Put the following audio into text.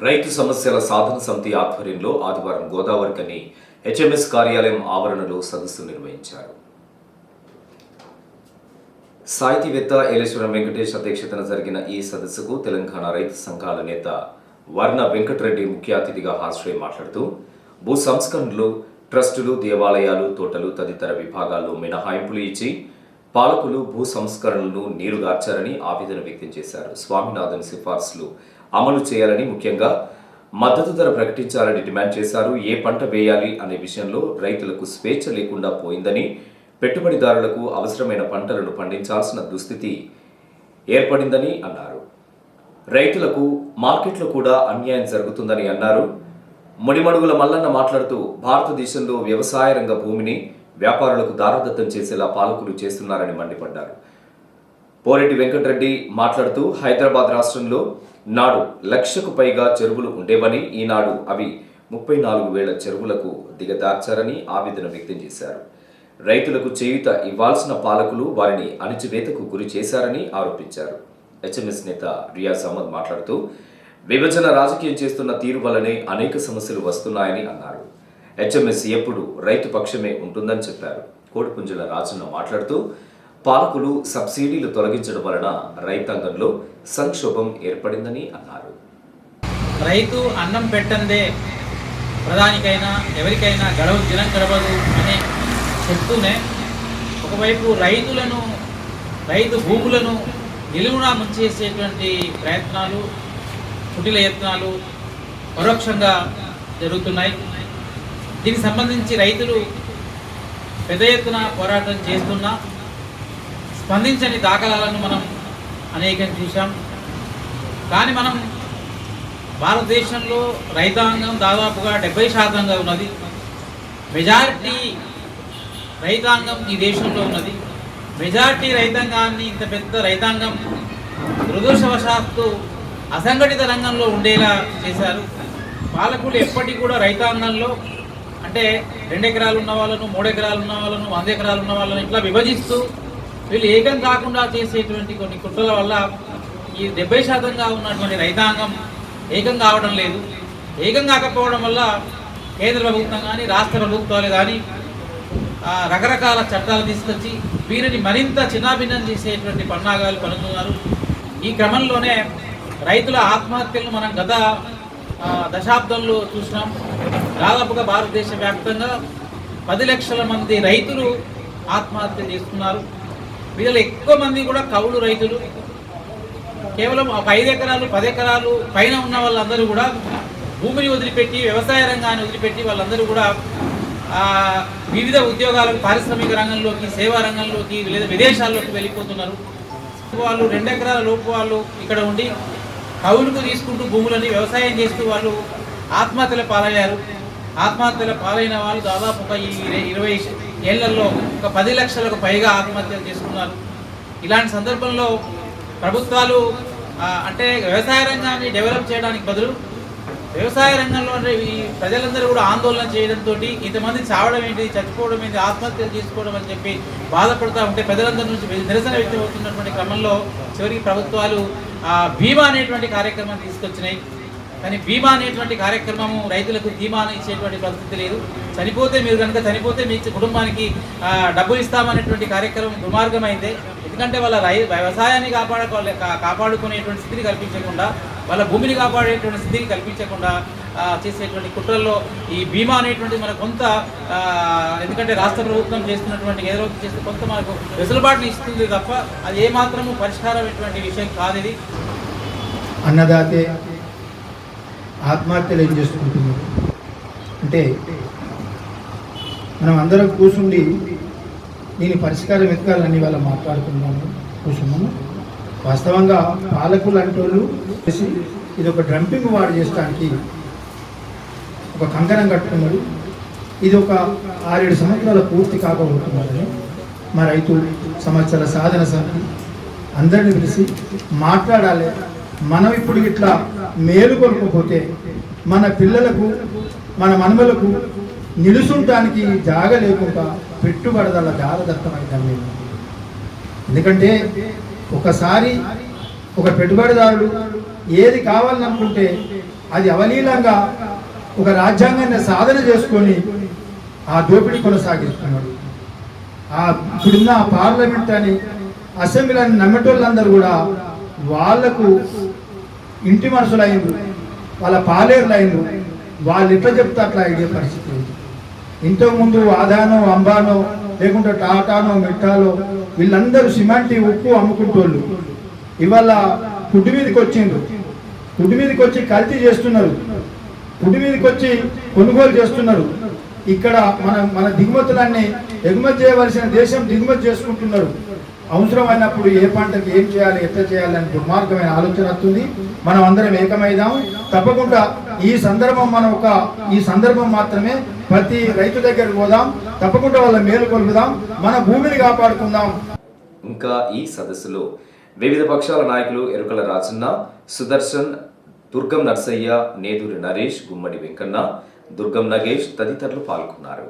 రైతు సమస్యల సాధన సమితి ఆధ్వర్యంలో ఆదివారం గోదావరికని హెచ్ఎంఎస్ కార్యాలయం ఆవరణలో సదస్సు నిర్వహించారు. సాహితీవేత్త ఏలేశ్వరం వెంకటేష్ అధ్యక్షతన జరిగిన ఈ సదస్సుకు తెలంగాణ రైతు సంఘాల నేత వర్ణ వెంకటరెడ్డి ముఖ్య అతిథిగా హాజరై మాట్లాడుతూ భూ సంస్కరణలు, ట్రస్టులు, దేవాలయాలు, తోటలు తదితర విభాగాల్లో మినహాయింపులు ఇచ్చి పాలకులు భూ సంస్కరణలను నీరుగార్చారని ఆవేదన వ్యక్తం చేశారు. స్వామినాథన్ సిఫార్సులు అమలు చేయాలని, ముఖ్యంగా మద్దతు ధర ప్రకటించాలని డిమాండ్ చేశారు. ఏ పంట వేయాలి అనే విషయంలో రైతులకు స్వేచ్ఛ లేకుండా పోయిందని, పెట్టుబడిదారులకు అవసరమైన పంటలను పండించాల్సిన దుస్థితి ఏర్పడిందని అన్నారు. రైతులకు మార్కెట్లో కూడా అన్యాయం జరుగుతుందని అన్నారు. ముడిమడుగుల మల్లన్న మాట్లాడుతూ భారతదేశంలో వ్యవసాయ రంగ భూమిని వ్యాపారులకు దారదత్తం చేసేలా పాలకులు చేస్తున్నారని మండిపడ్డారు. పోరెడ్డి వెంకటరెడ్డి మాట్లాడుతూ హైదరాబాద్ రాష్ట్రంలో నాడు 1,00,000కు పైగా చెరువులు ఉండేవని, ఈనాడు అవి 34,000 చెరువులకు దిగదార్చారని ఆవేదన వ్యక్తం చేశారు. రైతులకు చేయూత ఇవ్వాల్సిన పాలకులు వారిని అణిచివేతకు గురి చేశారని ఆరోపించారు. హెచ్ఎంఎస్ నేత రియాజ్ అహ్మద్ మాట్లాడుతూ విభజన రాజకీయం చేస్తున్న తీరు వల్లనే అనేక సమస్యలు వస్తున్నాయని అన్నారు. హెచ్ఎంఎస్ ఎప్పుడు రైతు పక్షమే ఉంటుందని చెప్పారు. కోడిపుంజల రాజన్న మాట్లాడుతూ పాలకులు సబ్సిడీలు తొలగించడం వలన రైతాంగంలో సంక్షోభం ఏర్పడిందని అన్నారు. రైతు అన్నం పెట్టందే ప్రధానికైనా ఎవరికైనా దినం గడవదు అని చెప్తూనే ఒకవైపు రైతు భూములను నిలువునా ముంచేసేటువంటి ప్రయత్నాలు, కుటిల యత్నాలు పరోక్షంగా జరుగుతున్నాయి. దీనికి సంబంధించి రైతులు పెద్ద ఎత్తున పోరాటం చేస్తున్నా స్పందించని దాఖలాలను మనం అనేకం చూసాం. కానీ మనం భారతదేశంలో రైతాంగం దాదాపుగా 70% ఉన్నది. మెజారిటీ రైతాంగం ఈ దేశంలో ఉన్నది. మెజారిటీ రైతాంగాన్ని, ఇంత పెద్ద రైతాంగం దురదృష్టవశాత్తు అసంఘటిత రంగంలో ఉండేలా చేశారు. పాలకులు ఎప్పటికీ కూడా రైతాంగంలో అంటే 2 ఎకరాలు ఉన్న వాళ్ళను, 3 ఎకరాలు ఉన్న వాళ్ళను, 100 ఎకరాలు ఉన్న వాళ్ళను ఇట్లా విభజిస్తూ వీళ్ళు ఏకం కాకుండా చేసేటువంటి కొన్ని కుట్రల వల్ల ఈ 70% ఉన్నటువంటి రైతాంగం ఏకం కావడం లేదు. ఏకం కాకపోవడం వల్ల కేంద్ర ప్రభుత్వం కానీ, రాష్ట్ర ప్రభుత్వాలు కానీ రకరకాల చట్టాలు తీసుకొచ్చి వీరిని మరింత చిన్నాభిన్నం చేసేటువంటి పన్నాగాలు పలుకుతున్నారు. ఈ క్రమంలోనే రైతుల ఆత్మహత్యలను మనం గత దశాబ్దంలో చూసినాం. దాదాపుగా భారతదేశ వ్యాప్తంగా 10 లక్షల మంది రైతులు ఆత్మహత్య చేస్తున్నారు. వీళ్ళలో ఎక్కువ మంది కూడా కౌలు రైతులు. కేవలం 5 ఎకరాలు 10 ఎకరాలు పైన ఉన్న వాళ్ళందరూ కూడా భూమిని వదిలిపెట్టి, వ్యవసాయ రంగాన్ని వదిలిపెట్టి వాళ్ళందరూ కూడా వివిధ ఉద్యోగాలకు, పారిశ్రామిక రంగంలోకి, సేవా రంగంలోకి లేదా విదేశాల్లోకి వెళ్ళిపోతున్నారు. వాళ్ళు 2 ఎకరాల లోపు వాళ్ళు ఇక్కడ ఉండి కౌలుకు తీసుకుంటూ భూములని వ్యవసాయం చేస్తూ వాళ్ళు ఆత్మహత్యల పాలయ్యారు. ఆత్మహత్యల పాలైన వాళ్ళు దాదాపు ఒక 20 ఏళ్లలో ఒక 10 లక్షలకు పైగా ఆత్మహత్యలు చేసుకున్నారు. ఇలాంటి సందర్భంలో ప్రభుత్వాలు అంటే వ్యవసాయ రంగాన్ని డెవలప్ చేయడానికి బదులు వ్యవసాయ రంగంలో ఈ ప్రజలందరూ కూడా ఆందోళన చేయడంతో ఇంతమంది చావడం ఏంటి, చచ్చిపోవడం ఏంటి, ఆత్మహత్యలు చేసుకోవడం అని చెప్పి బాధపడుతూ ఉంటే ప్రజలందరి నుంచి నిరసన వ్యక్తం అవుతున్నటువంటి క్రమంలో చివరికి ప్రభుత్వాలు బీమా అనేటువంటి కార్యక్రమాన్ని తీసుకొచ్చినాయి. కానీ బీమా అనేటువంటి కార్యక్రమము రైతులకు ధీమాను ఇచ్చేటువంటి పరిస్థితి లేదు. మీరు కనుక చనిపోతే మీ కుటుంబానికి డబ్బులు ఇస్తామనేటువంటి కార్యక్రమం దుర్మార్గమైందే. ఎందుకంటే వాళ్ళ వ్యవసాయాన్ని కాపాడుకునేటువంటి స్థితిని కల్పించకుండా, వాళ్ళ భూమిని కాపాడేటువంటి స్థితిని కల్పించకుండా చేసేటువంటి కుట్రల్లో ఈ బీమా అనేటువంటి మనకు కొంత ఎందుకంటే రాష్ట్ర ప్రభుత్వం చేస్తున్నటువంటి ఏదో చేస్తే కొంత మనకు వెసులుబాటుని ఇస్తుంది తప్ప అది ఏమాత్రము పరిష్కారమైనటువంటి విషయం కాదు. ఇది అన్నదాతే ఆత్మహత్యలు ఏం చేసుకుంటున్నారు అంటే మనం అందరం కూర్చుండి దీని పరిష్కారం వెతకాలని వాళ్ళ కూర్చున్నాము. వాస్తవంగా పాలకులు అంటోళ్ళు ఇది ఒక డ్రంపింగ్ వాడు చేయడానికి ఒక కంకణం కట్టుకున్నారు. ఇది ఒక 6-7 సంవత్సరాల పూర్తి కాకపోతున్నారని మా రైతు సమస్యల సాధన సమితి అందరినీ పిలిచి మాట్లాడాలి. మనం ఇప్పుడు ఇట్లా మేలుకొల్కపోతే మన పిల్లలకు, మన మనుమలకు నిలుసుంటానికి జాగ లేకుండా పెట్టుబడుదల దారదత్తమైందని. ఎందుకంటే ఒకసారి ఒక పెట్టుబడిదారుడు ఏది కావాలనుకుంటే అది అవలీలంగా ఒక రాజ్యాంగాన్ని సాధన చేసుకొని ఆ దోపిడీ కొనసాగిస్తున్నాడు. ఇప్పుడున్న పార్లమెంట్ అని అసెంబ్లీ అని నమ్మేటోళ్ళందరూ కూడా వాళ్లకు ఇంటి మనుషులు అయిండ్రు, వాళ్ళ పాలేరులు అయిండ్రు. వాళ్ళు ఎట్లా చెప్తే అట్లా అయ్యే పరిస్థితి లేదు. ఇంతకుముందు ఆదానో అంబానో లేకుంటే టాటానో మెట్టాలో వీళ్ళందరూ సిమెంట్ ఉప్పు అమ్ముకుంటోళ్ళు ఇవాళ పుడ్డు మీదకి వచ్చిండ్రు. పుడ్డు మీదకి వచ్చి కల్తీ చేస్తున్నారు, పుడ్డు మీదకి వచ్చి కొనుగోలు చేస్తున్నారు. ఇక్కడ మన దిగుమతులన్నీ ఎగుమతి చేయవలసిన దేశం దిగుమతి చేసుకుంటున్నారు. అవసరమైనప్పుడు ఏ పంటకి ఏం చేయాలి, ఎట్లా చేయాలని దుర్మార్గమైన ఆలోచన వస్తుంది. మనం అందరం ఏకమైదాం. తప్పకుండా ఈ సందర్భం మాత్రమే ప్రతి రైతు దగ్గరికి పోదాం, తప్పకుండా వాళ్ళ మేలు కొలుపుదాం, మన భూమిని కాపాడుకుందాం. ఇంకా ఈ సదస్సులో వివిధ పక్షాల నాయకులు ఎరుకల రాజన్న, సుదర్శన్, దుర్గం నర్సయ్య, నేదూరి నరేష్, గుమ్మడి వెంకన్న, దుర్గం నగేష్ తదితరులు పాల్గొన్నారు.